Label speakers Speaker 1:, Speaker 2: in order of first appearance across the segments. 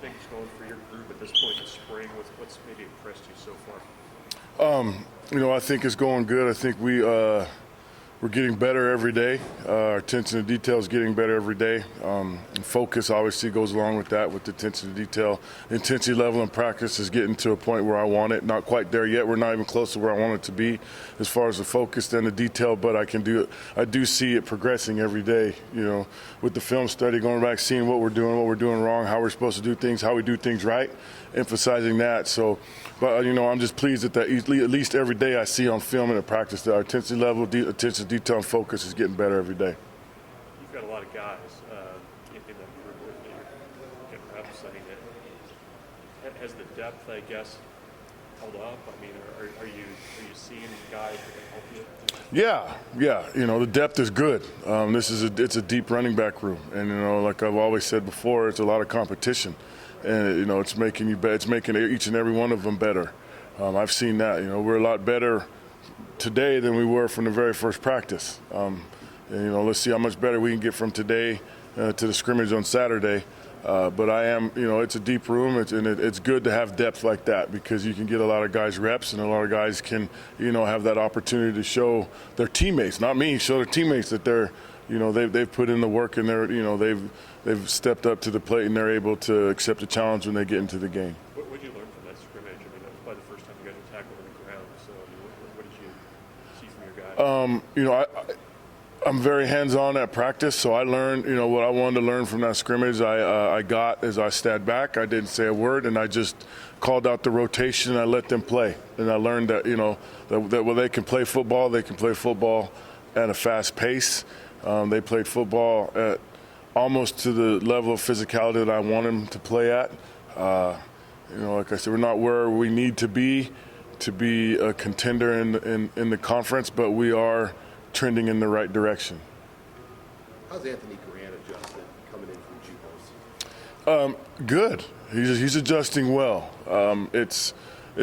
Speaker 1: things going for your group at this point in the spring? What's maybe impressed you so far?
Speaker 2: I think it's going good. I think we're getting better every day. Our attention to detail is getting better every day. And focus obviously goes along with that, with the attention to detail. Intensity level in practice is getting to a point where I want it. Not quite there yet. We're not even close to where I want it to be as far as the focus and the detail, but I do see it progressing every day, with the film study, going back, seeing what we're doing wrong, how we're supposed to do things, how we do things right, emphasizing that. So, but I'm just pleased that at least every day I see on film and in practice that our intensity level, attention to detail and focus is getting better every day.
Speaker 1: You've got a lot of guys in that group with you, getting reps. I mean, has the depth, I guess, held up? I mean, are you seeing guys that can help you?
Speaker 2: Yeah. The depth is good. It's a deep running back room, and like I've always said before, it's a lot of competition, and it's making each and every one of them better. I've seen that. We're a lot better today than we were from the very first practice. Let's see how much better we can get from today to the scrimmage on Saturday. But it's a deep room, and it's good to have depth like that because you can get a lot of guys reps, and a lot of guys can, have that opportunity to show their teammates, not me, show their teammates that they've put in the work, and they've stepped up to the plate, and they're able to accept the challenge when they get into the game.
Speaker 1: What did you learn from that scrimmage? I mean, that was probably the first time you got to tackle on the ground. So, what did you see from your guys?
Speaker 2: I'm very hands-on at practice, so I learned, what I wanted to learn from that scrimmage. I got as I sat back. I didn't say a word, and I just called out the rotation, and I let them play. And I learned that, that when they can play football, they can play football at a fast pace. They played football at almost to the level of physicality that I want them to play at. Like I said, we're not where we need to be a contender in the conference, but we are trending in the right direction.
Speaker 3: How's Anthony Grant adjusted coming in from JUCOs?
Speaker 2: Good. He's adjusting well. It's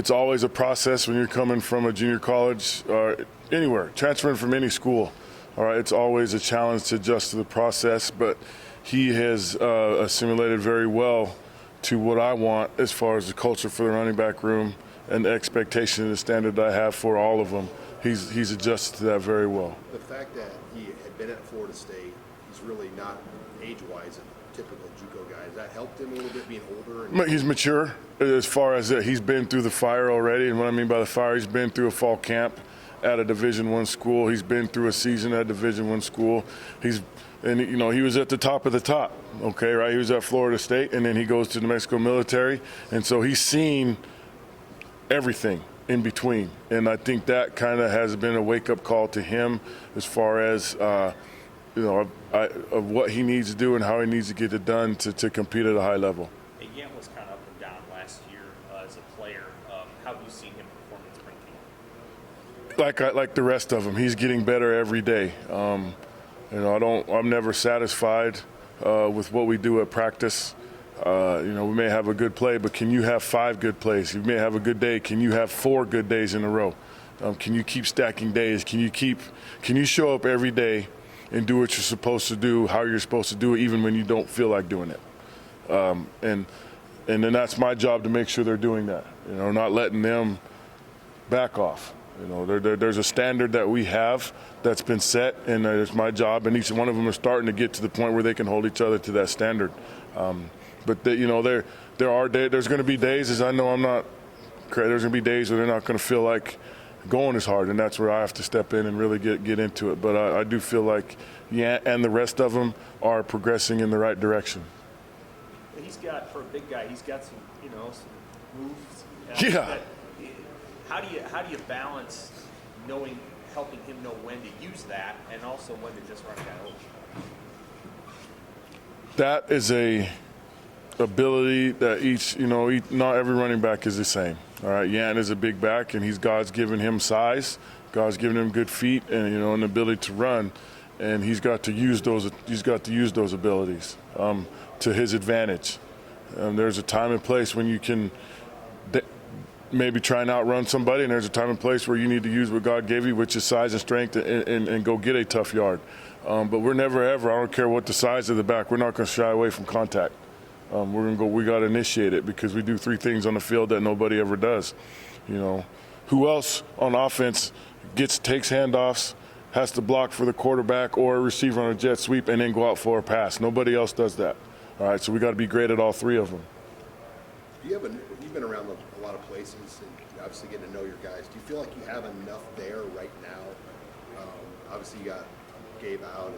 Speaker 2: always a process when you're coming from a junior college or anywhere, transferring from any school. All right, it's always a challenge to adjust to the process, but he has assimilated very well to what I want as far as the culture for the running back room and the expectation and the standard that I have for all of them. He's adjusted to that very well.
Speaker 3: The fact that he had been at Florida State, he's really not age-wise a typical JUCO guy. Has that helped him a little bit being older?
Speaker 2: He's mature as far as that. He's been through the fire already, and what I mean by the fire, he's been through a fall camp at a Division I school. He's been through a season at a Division I school. He was at the top of the top, okay, right? He was at Florida State, and then he goes to New Mexico military, and so he's seen everything in between, and I think that kind of has been a wake-up call to him as far as of what he needs to do and how he needs to get it done to compete at a high level.
Speaker 4: Yant was kind of up and down last year as a player. How have you seen him perform in spring camp?
Speaker 2: Like the rest of them, he's getting better every day. I'm never satisfied with what we do at practice. We may have a good play, but can you have 5 good plays? You may have a good day. Can you have 4 good days in a row? Can you keep stacking days? Can you show up every day and do what you're supposed to do, how you're supposed to do it, even when you don't feel like doing it? And then that's my job to make sure they're doing that. Not letting them back off. There's a standard that we have that's been set, and it's my job, and each one of them are starting to get to the point where they can hold each other to that standard. But there's going to be days, as I know I'm not. There's going to be days where they're not going to feel like going as hard, and that's where I have to step in and really get into it. But I do feel like Yant and the rest of them are progressing in the right direction.
Speaker 4: He's got, for a big guy, he's got some moves.
Speaker 2: Yeah.
Speaker 4: How do you balance helping him know when to use that, and also when to just run that over?
Speaker 2: That is a ability that not every running back is the same. All right, Yant is a big back, and God's given him size, God's given him good feet, and an ability to run, and he's got to use those. He's got to use those abilities to his advantage. There's a time and place when you can maybe try and outrun somebody, and there's a time and place where you need to use what God gave you, which is size and strength, and go get a tough yard. But we're never ever, I don't care what the size of the back, we're not going to shy away from contact. We got to initiate it because we do 3 things on the field that nobody ever does. You know, who else on offense takes handoffs, has to block for the quarterback or a receiver on a jet sweep, and then go out for a pass? Nobody else does that. All right, so we got to be great at all 3 of them.
Speaker 3: You've been around a lot of places and obviously getting to know your guys. Do you feel like you have enough there right now? Obviously, you got Gabe out and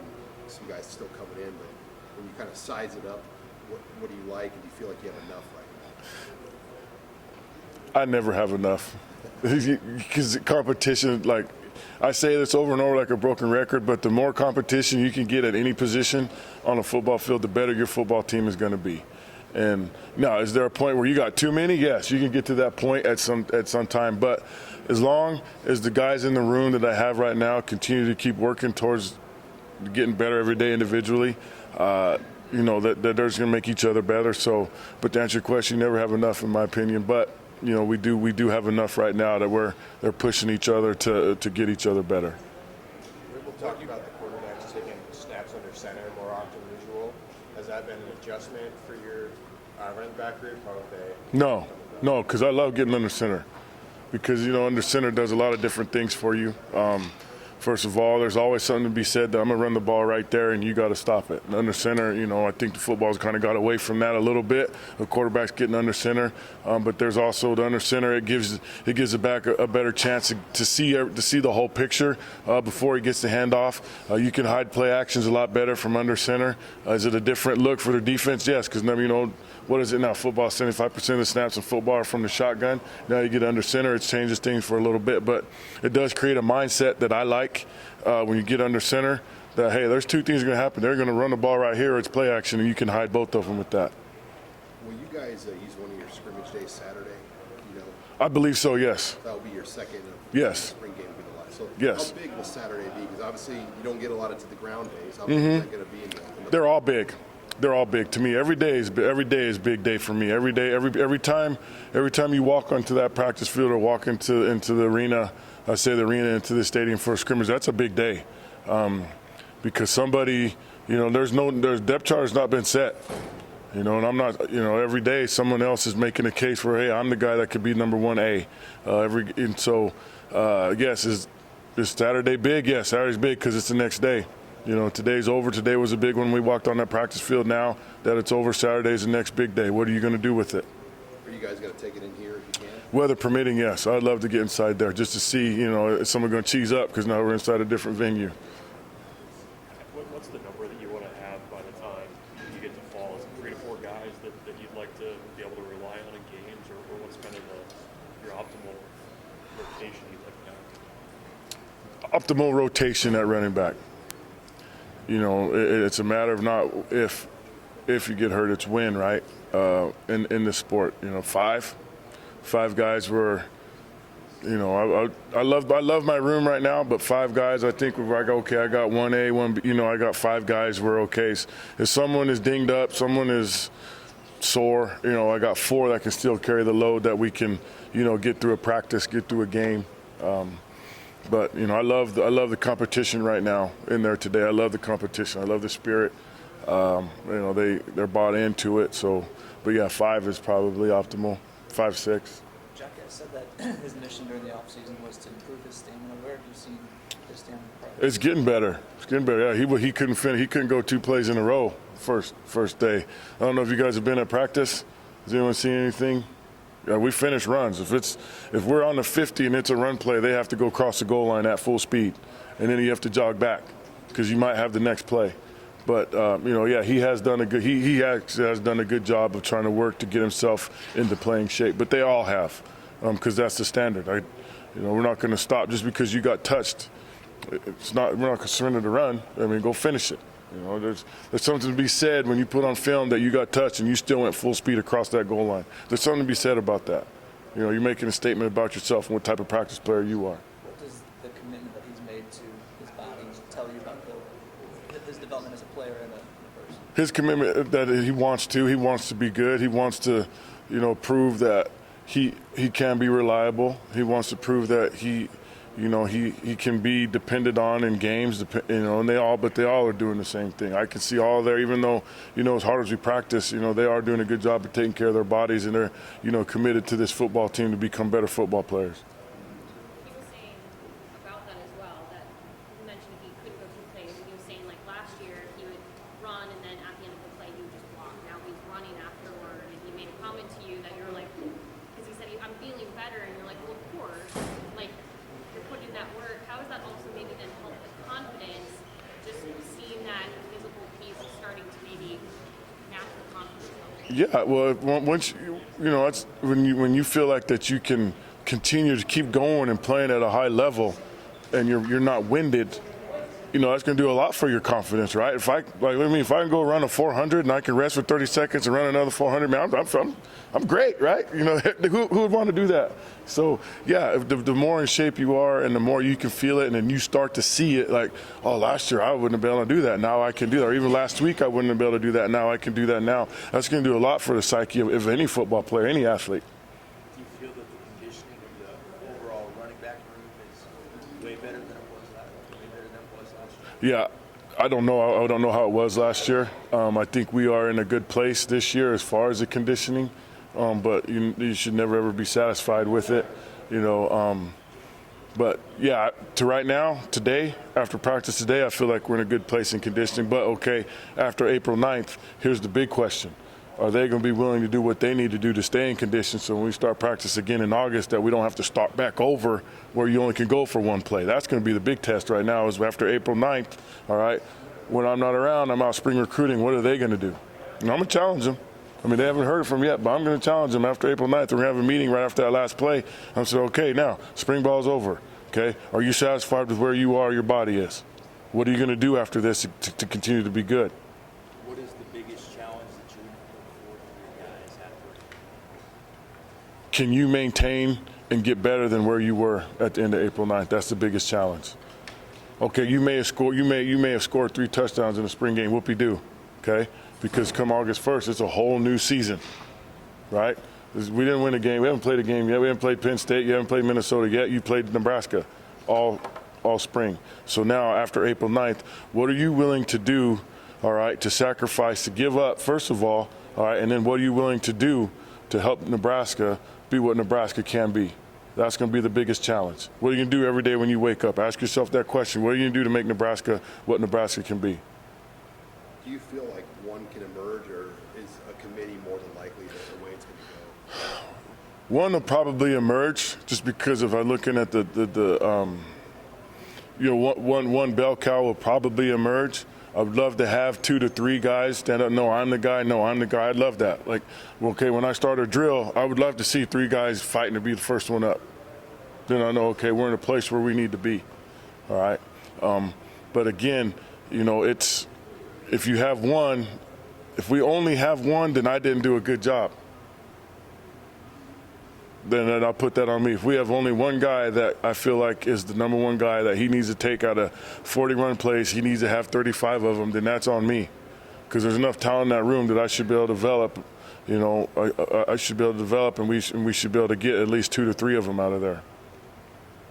Speaker 3: some guys still coming in, but when you kind of size it up, what do you like, and do you feel like you have enough right now?
Speaker 2: I never have enough because competition, like I say this over and over like a broken record, but the more competition you can get at any position on a football field, the better your football team is going to be. And now, is there a point where you got too many? Yes, you can get to that point at some time. But as long as the guys in the room that I have right now continue to keep working towards getting better every day individually, you know, that they're just going to make each other better. So, but to answer your question, you never have enough, in my opinion. But you know, we do have enough right now that they're pushing each other to get each other better.
Speaker 5: We'll talk about the quarterbacks taking snaps under center more often than usual. Has that been an adjustment for your running back group? How have they?
Speaker 2: No, because I love getting under center. Because, you know, under center does a lot of different things for you. First of all, there's always something to be said that I'm going to run the ball right there and you got to stop it. And under center, you know, I think the football's kind of got away from that a little bit. The quarterback's getting under center. But there's also the under center. It gives the back a better chance to see the whole picture before he gets the handoff. You can hide play actions a lot better from under center. Is it a different look for the defense? Yes, because, you know, what is it now? Football, 75% of the snaps in football are from the shotgun. Now you get under center, it changes things for a little bit. But it does create a mindset that I like when you get under center that, hey, there's 2 things going to happen. They're going to run the ball right here, or it's play action, and you can hide both of them with that.
Speaker 3: Will you guys use one of your scrimmage days Saturday? You know,
Speaker 2: I believe so, yes.
Speaker 3: that will be your second
Speaker 2: Yes.
Speaker 3: spring game will be the last. So
Speaker 2: Yes.
Speaker 3: how big will Saturday be? Because obviously you don't get a lot of to the ground days. How big is that going to be in the
Speaker 2: They're all big. They're all big to me. Every day is big day for me. Every day, every time you walk onto that practice field or walk into the arena, into the stadium for a scrimmage, that's a big day, because somebody, you know, their depth chart has not been set, you know, and I'm not, you know, every day someone else is making a case for, hey, I'm the guy that could be number 1A. Yes, is Saturday big? Yes, Saturday's big because it's the next day. You know, today's over. Today was a big one. We walked on that practice field. Now that it's over, Saturday's the next big day. What are you going to do with it?
Speaker 3: Are you guys going to take it in here if you can?
Speaker 2: Weather permitting, yes. I'd love to get inside there just to see, you know, is someone going to cheese up because now we're inside a different venue.
Speaker 1: What's the number that you want to have by the time you get to fall? Is it 3 to 4 guys that you'd like to be able to rely on in games, or what's kind of your optimal rotation you'd like to have?
Speaker 2: Optimal rotation at running back. You know, it's a matter of not if you get hurt, it's when, right? In this sport, you know, five guys were, you know, I love my room right now, but 5 guys, I think we're like, okay, I got 1A, 1B, you know, I got 5 guys, we're okay. If someone is dinged up, someone is sore, you know, I got 4 that can still carry the load that we can, you know, get through a practice, get through a game. But, you know, I love the competition right now in there today. I love the competition. I love the spirit. You know, they're bought into it. So, but yeah, 5 is probably optimal. 5, 6.
Speaker 6: Jack said that his mission during the offseason was to improve his stamina. Where have you seen his stamina progress?
Speaker 2: It's getting better. It's getting better. Yeah, he couldn't finish. He couldn't go 2 plays in a row first day. I don't know if you guys have been at practice. Has anyone seen anything? Yeah, we finish runs. If we're on the 50 and it's a run play, they have to go across the goal line at full speed, and then you have to jog back because you might have the next play. But you know, yeah, he has done a good. He actually has done a good job of trying to work to get himself into playing shape. But they all have, because that's the standard. You know, we're not going to stop just because you got touched. We're not going to surrender the run. I mean, go finish it. You know, there's something to be said when you put on film that you got touched and you still went full speed across that goal line. There's something to be said about that. You know, you're making a statement about yourself and what type of practice player you are.
Speaker 6: What does the commitment that he's made to his body tell you about his development as a player and a person?
Speaker 2: His commitment that he wants to be good. He wants to, you know, prove that he can be reliable. He wants to prove that he you know, he can be depended on in games, you know, and they all are doing the same thing. I can see all there, even though, you know, as hard as we practice, you know, they are doing a good job of taking care of their bodies, and they're, you know, committed to this football team to become better football players.
Speaker 7: He was saying about that as well, that you mentioned he couldn't go through plays. He was saying, like, last year he would run and then at the end of the play he would just walk. Now he's running afterward, and he made a comment to you that you're like, because he said, I'm feeling better, and you're like, well, of course, like, you're putting in that work. How does that also maybe then help the confidence, just seeing that physical piece starting to maybe match the confidence level?
Speaker 2: Yeah, well, once you know, it's when you feel like that you can continue to keep going and playing at a high level, and you're not winded, you know, that's going to do a lot for your confidence, right? If I can go run a 400 and I can rest for 30 seconds and run another 400, man, I'm great, right? You know, who would want to do that? So yeah, if the more in shape you are and the more you can feel it, and then you start to see it, like, oh, last year I wouldn't have been able to do that. Now I can do that. Or even last week I wouldn't have been able to do that. Now I can do that now. That's going to do a lot for the psyche of any football player, any athlete.
Speaker 8: Do you feel that the conditioning of the overall running back room is way better than it was last year?
Speaker 2: Yeah, I don't know. I don't know how it was last year. I think we are in a good place this year as far as the conditioning, but you should never ever be satisfied with it, you know. But yeah, to right now, today, after practice today, I feel like we're in a good place in conditioning. But okay, after April 9th, here's the big question. Are they going to be willing to do what they need to do to stay in condition, so when we start practice again in August, that we don't have to start back over where you only can go for one play? That's going to be the big test right now, is after April 9th, all right, when I'm not around, I'm out spring recruiting, what are they going to do? And I'm going to challenge them. I mean, they haven't heard from yet, but I'm going to challenge them after April 9th. We're going to have a meeting right after that last play. I'm saying, okay, now, spring ball's over, okay? Are you satisfied with where you are, your body is? What are you going to do after this to continue to be good?
Speaker 8: What is the biggest challenge that you put forward for your guys after?
Speaker 2: Can you maintain and get better than where you were at the end of April 9th? That's the biggest challenge. Okay, you may have scored 3 touchdowns in the spring game. Whoopie-doo, okay? Because come August 1st, it's a whole new season, right? We didn't win a game. We haven't played a game yet. We haven't played Penn State. You haven't played Minnesota yet. You played Nebraska all spring. So now, after April 9th, what are you willing to do, all right, to sacrifice, to give up, first of all right, and then what are you willing to do to help Nebraska be what Nebraska can be? That's going to be the biggest challenge. What are you going to do every day when you wake up? Ask yourself that question. What are you going to do to make Nebraska what Nebraska can be?
Speaker 3: Do you feel like one can emerge, or is a committee more than likely that the way it's going to go?
Speaker 2: One will probably emerge, just because if I'm looking at one bell cow will probably emerge. I would love to have 2 to 3 guys stand up. No, I'm the guy. No, I'm the guy. I'd love that. Like, okay, when I start a drill, I would love to see 3 guys fighting to be the first one up. Then I know, okay, we're in a place where we need to be. All right. But again, you know, it's, if you have one, if we only have one, then I didn't do a good job. Then I'll put that on me. If we have only one guy that I feel like is the number one guy that he needs to take out of 40 run plays, he needs to have 35 of them, then that's on me. Because there's enough talent in that room that I should be able to develop. You know, I should be able to develop, and we should be able to get at least 2 to 3 of them out of there.